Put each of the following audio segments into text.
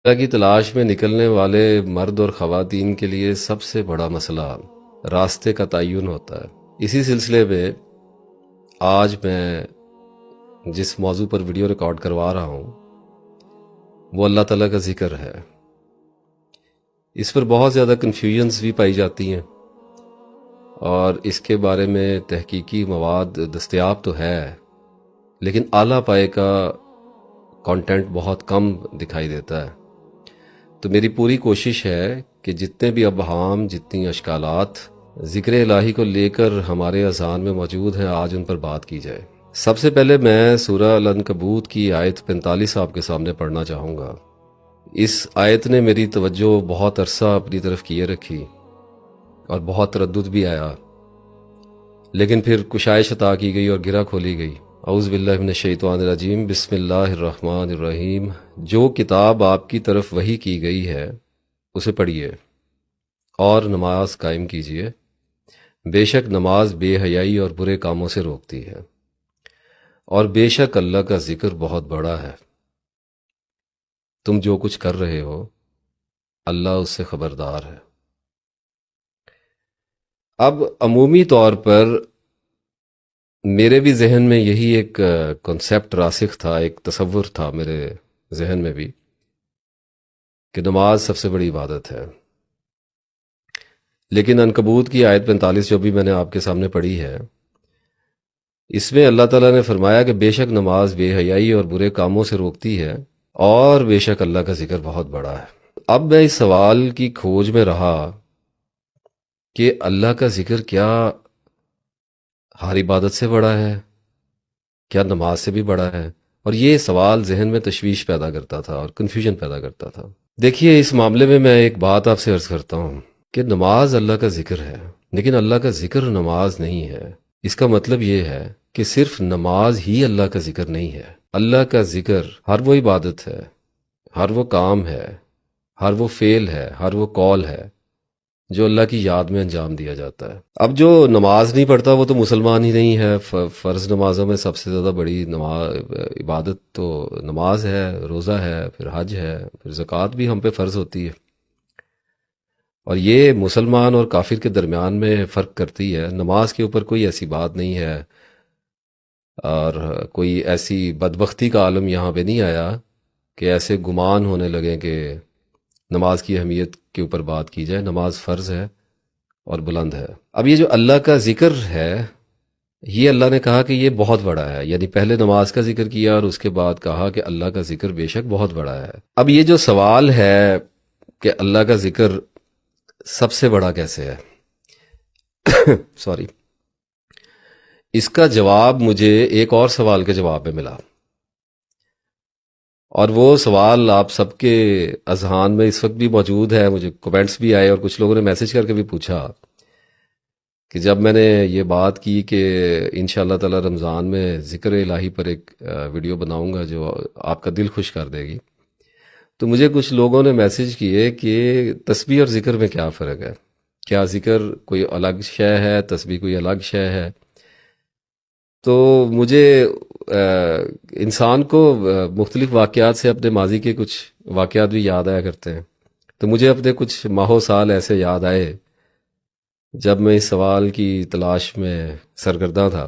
اللہ کی تلاش میں نکلنے والے مرد اور خواتین کے لیے سب سے بڑا مسئلہ راستے کا تعین ہوتا ہے۔ اسی سلسلے میں آج میں جس موضوع پر ویڈیو ریکارڈ کروا رہا ہوں وہ اللہ تعالیٰ کا ذکر ہے۔ اس پر بہت زیادہ کنفیوژنز بھی پائی جاتی ہیں اور اس کے بارے میں تحقیقی مواد دستیاب تو ہے، لیکن اعلیٰ پائے کا کانٹینٹ بہت کم دکھائی دیتا ہے۔ تو میری پوری کوشش ہے کہ جتنے بھی ابہام، جتنی اشکالات ذکر الہی کو لے کر ہمارے اذہان میں موجود ہیں، آج ان پر بات کی جائے۔ سب سے پہلے میں سورہ العنکبوت کی آیت 45 آپ کے سامنے پڑھنا چاہوں گا۔ اس آیت نے میری توجہ بہت عرصہ اپنی طرف کیے رکھی اور بہت تردد بھی آیا، لیکن پھر کشائش عطا کی گئی اور گرہ کھولی گئی۔ اعوذ باللہ من الشیطان الرجیم، بسم اللہ الرحمن الرحیم۔ جو کتاب آپ کی طرف وحی کی گئی ہے اسے پڑھیے اور نماز قائم کیجیے، بے شک نماز بے حیائی اور برے کاموں سے روکتی ہے، اور بے شک اللہ کا ذکر بہت بڑا ہے۔ تم جو کچھ کر رہے ہو اللہ اس سے خبردار ہے۔ اب عمومی طور پر میرے بھی ذہن میں یہی ایک کنسیپٹ راسخ تھا، ایک تصور تھا میرے ذہن میں بھی، کہ نماز سب سے بڑی عبادت ہے۔ لیکن عنکبوت کی آیت 45 جو بھی میں نے آپ کے سامنے پڑھی ہے، اس میں اللہ تعالیٰ نے فرمایا کہ بے شک نماز بے حیائی اور برے کاموں سے روکتی ہے، اور بے شک اللہ کا ذکر بہت بڑا ہے۔ اب میں اس سوال کی کھوج میں رہا کہ اللہ کا ذکر کیا ہر عبادت سے بڑا ہے؟ کیا نماز سے بھی بڑا ہے؟ اور یہ سوال ذہن میں تشویش پیدا کرتا تھا اور کنفیوژن پیدا کرتا تھا۔ دیکھیے، اس معاملے میں ایک بات آپ سے عرض کرتا ہوں کہ نماز اللہ کا ذکر ہے، لیکن اللہ کا ذکر نماز نہیں ہے۔ اس کا مطلب یہ ہے کہ صرف نماز ہی اللہ کا ذکر نہیں ہے۔ اللہ کا ذکر ہر وہ عبادت ہے، ہر وہ کام ہے، ہر وہ فعل ہے، ہر وہ قول ہے جو اللہ کی یاد میں انجام دیا جاتا ہے۔ اب جو نماز نہیں پڑھتا وہ تو مسلمان ہی نہیں ہے۔ فرض نمازوں میں سب سے زیادہ بڑی عبادت تو نماز ہے، روزہ ہے، پھر حج ہے، پھر زکوٰۃ بھی ہم پہ فرض ہوتی ہے، اور یہ مسلمان اور کافر کے درمیان میں فرق کرتی ہے۔ نماز کے اوپر کوئی ایسی بات نہیں ہے، اور کوئی ایسی بدبختی کا عالم یہاں پہ نہیں آیا کہ ایسے گمان ہونے لگے کہ نماز کی اہمیت کے اوپر بات کی جائے۔ نماز فرض ہے اور بلند ہے۔ اب یہ جو اللہ کا ذکر ہے، یہ اللہ نے کہا کہ یہ بہت بڑا ہے، یعنی پہلے نماز کا ذکر کیا اور اس کے بعد کہا کہ اللہ کا ذکر بے شک بہت بڑا ہے۔ اب یہ جو سوال ہے کہ اللہ کا ذکر سب سے بڑا کیسے ہے، سوری، اس کا جواب مجھے ایک اور سوال کے جواب میں ملا، اور وہ سوال آپ سب کے اذہان میں اس وقت بھی موجود ہے۔ مجھے کومنٹس بھی آئے اور کچھ لوگوں نے میسج کر کے بھی پوچھا کہ جب میں نے یہ بات کی کہ انشاءاللہ تعالی رمضان میں ذکر الہی پر ایک ویڈیو بناؤں گا جو آپ کا دل خوش کر دے گی، تو مجھے کچھ لوگوں نے میسج کیے کہ تسبیح اور ذکر میں کیا فرق ہے؟ کیا ذکر کوئی الگ شے ہے، تسبیح کوئی الگ شے ہے؟ تو مجھے انسان کو مختلف واقعات سے اپنے ماضی کے کچھ واقعات بھی یاد آیا کرتے ہیں، تو مجھے اپنے کچھ ماہ و سال ایسے یاد آئے جب میں اس سوال کی تلاش میں سرگرداں تھا،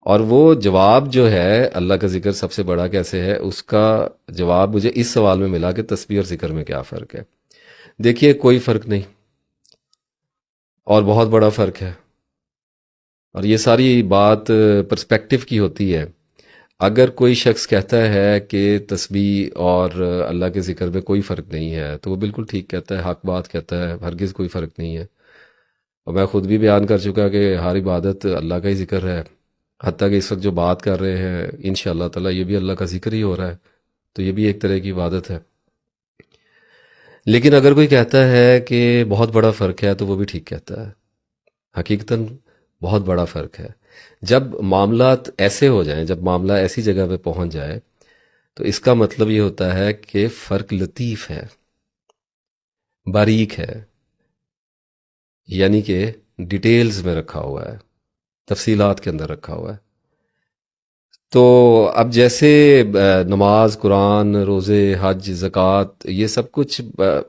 اور وہ جواب جو ہے اللہ کا ذکر سب سے بڑا کیسے ہے، اس کا جواب مجھے اس سوال میں ملا کہ تسبیح اور ذکر میں کیا فرق ہے۔ دیکھیے، کوئی فرق نہیں اور بہت بڑا فرق ہے، اور یہ ساری بات پرسپیکٹیو کی ہوتی ہے۔ اگر کوئی شخص کہتا ہے کہ تسبیح اور اللہ کے ذکر میں کوئی فرق نہیں ہے تو وہ بالکل ٹھیک کہتا ہے، حق بات کہتا ہے، ہرگز کوئی فرق نہیں ہے۔ اور میں خود بھی بیان کر چکا کہ ہر عبادت اللہ کا ہی ذکر ہے، حتیٰ کہ اس وقت جو بات کر رہے ہیں انشاءاللہ تعالی یہ بھی اللہ کا ذکر ہی ہو رہا ہے، تو یہ بھی ایک طرح کی عبادت ہے۔ لیکن اگر کوئی کہتا ہے کہ بہت بڑا فرق ہے تو وہ بھی ٹھیک کہتا ہے، حقیقتاً بہت بڑا فرق ہے۔ جب معاملات ایسے ہو جائیں، جب معاملہ ایسی جگہ پہ پہنچ جائے، تو اس کا مطلب یہ ہوتا ہے کہ فرق لطیف ہے، باریک ہے، یعنی کہ ڈیٹیلز میں رکھا ہوا ہے، تفصیلات کے اندر رکھا ہوا ہے۔ تو اب جیسے نماز، قرآن، روزے، حج، زکوٰۃ، یہ سب کچھ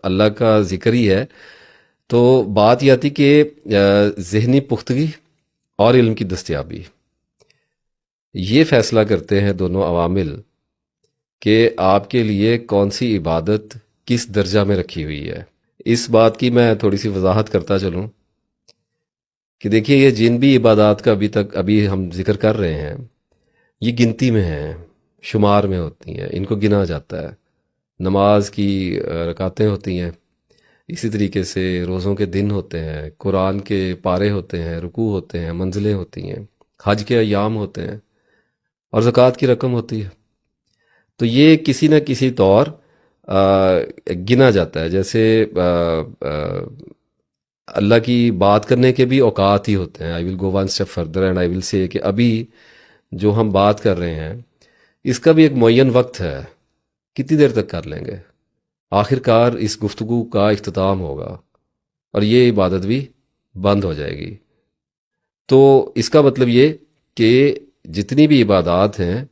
اللہ کا ذکر ہی ہے، تو بات یہ آتی کہ ذہنی پختگی اور علم کی دستیابی، یہ فیصلہ کرتے ہیں دونوں عوامل کہ آپ کے لیے کون سی عبادت کس درجہ میں رکھی ہوئی ہے۔ اس بات کی میں تھوڑی سی وضاحت کرتا چلوں کہ دیکھیے، یہ جن بھی عبادات کا ابھی ہم ذکر کر رہے ہیں، یہ گنتی میں ہیں، شمار میں ہوتی ہیں، ان کو گنا جاتا ہے۔ نماز کی رکعتیں ہوتی ہیں، اسی طریقے سے روزوں کے دن ہوتے ہیں، قرآن کے پارے ہوتے ہیں، رکوع ہوتے ہیں، منزلیں ہوتی ہیں، حج کے ایام ہوتے ہیں، اور زکوٰۃ کی رقم ہوتی ہے۔ تو یہ کسی نہ کسی طور گنا جاتا ہے، جیسے اللہ کی بات کرنے کے بھی اوقات ہی ہوتے ہیں۔ I will go one step further and I will say کہ ابھی جو ہم بات کر رہے ہیں اس کا بھی ایک معین وقت ہے، کتنی دیر تک کر لیں گے، آخر کار اس گفتگو کا اختتام ہوگا اور یہ عبادت بھی بند ہو جائے گی۔ تو اس کا مطلب یہ کہ جتنی بھی عبادات ہیں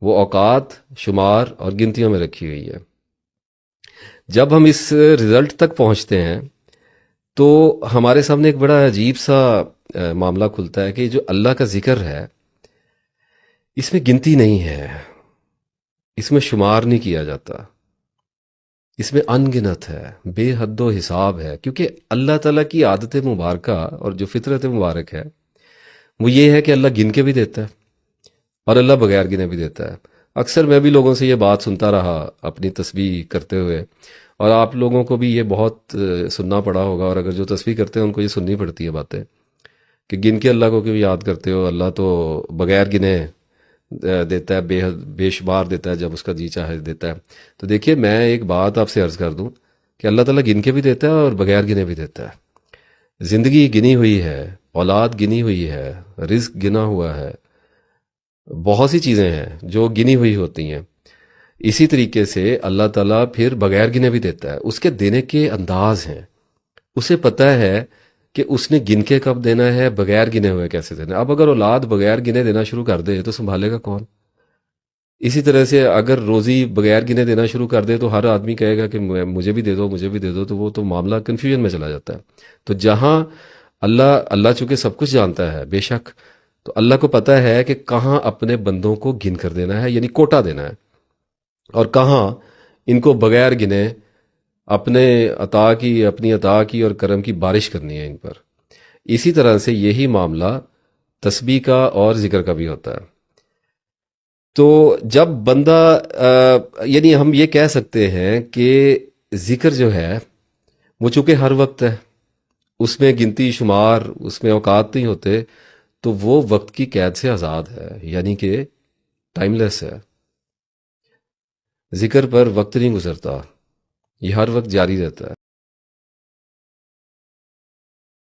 وہ اوقات، شمار اور گنتیوں میں رکھی ہوئی ہے۔ جب ہم اس رزلٹ تک پہنچتے ہیں تو ہمارے سامنے ایک بڑا عجیب سا معاملہ کھلتا ہے کہ جو اللہ کا ذکر ہے اس میں گنتی نہیں ہے، اس میں شمار نہیں کیا جاتا، اس میں ان گنت ہے، بے حد و حساب ہے، کیونکہ اللہ تعالیٰ کی عادت مبارکہ اور جو فطرت مبارک ہے وہ یہ ہے کہ اللہ گن کے بھی دیتا ہے اور اللہ بغیر گنے بھی دیتا ہے۔ اکثر میں بھی لوگوں سے یہ بات سنتا رہا اپنی تسبیح کرتے ہوئے، اور آپ لوگوں کو بھی یہ بہت سننا پڑا ہوگا، اور اگر جو تسبیح کرتے ہیں ان کو یہ سننی پڑتی ہے باتیں کہ گن کے اللہ کو کیوں یاد کرتے ہو، اللہ تو بغیر گنے دیتا ہے، بے شمار دیتا ہے، جب اس کا جی چاہے دیتا ہے۔ تو دیکھیے، میں ایک بات آپ سے عرض کر دوں کہ اللہ تعالیٰ گن کے بھی دیتا ہے اور بغیر گنے بھی دیتا ہے۔ زندگی گنی ہوئی ہے، اولاد گنی ہوئی ہے، رزق گنا ہوا ہے، بہت سی چیزیں ہیں جو گنی ہوئی ہوتی ہیں۔ اسی طریقے سے اللہ تعالیٰ پھر بغیر گنے بھی دیتا ہے، اس کے دینے کے انداز ہیں، اسے پتہ ہے کہ اس نے گن کے کب دینا ہے، بغیر گنے ہوئے کیسے دینا ہے۔ اب اگر اولاد بغیر گنے دینا شروع کر دے تو سنبھالے گا کون؟ اسی طرح سے اگر روزی بغیر گنے دینا شروع کر دے تو ہر آدمی کہے گا کہ مجھے بھی دے دو، مجھے بھی دے دو، تو وہ تو معاملہ کنفیوژن میں چلا جاتا ہے۔ تو جہاں اللہ چونکہ سب کچھ جانتا ہے بے شک، تو اللہ کو پتہ ہے کہ کہاں اپنے بندوں کو گن کر دینا ہے، یعنی کوٹا دینا ہے، اور کہاں ان کو بغیر گنے اپنی عطا کی اور کرم کی بارش کرنی ہے ان پر۔ اسی طرح سے یہی معاملہ تسبیح کا اور ذکر کا بھی ہوتا ہے۔ تو جب بندہ یعنی ہم یہ کہہ سکتے ہیں کہ ذکر جو ہے وہ چونکہ ہر وقت ہے، اس میں گنتی شمار، اس میں اوقات نہیں ہوتے، تو وہ وقت کی قید سے آزاد ہے، یعنی کہ ٹائم لیس ہے۔ ذکر پر وقت نہیں گزرتا، یہ ہر وقت جاری رہتا ہے۔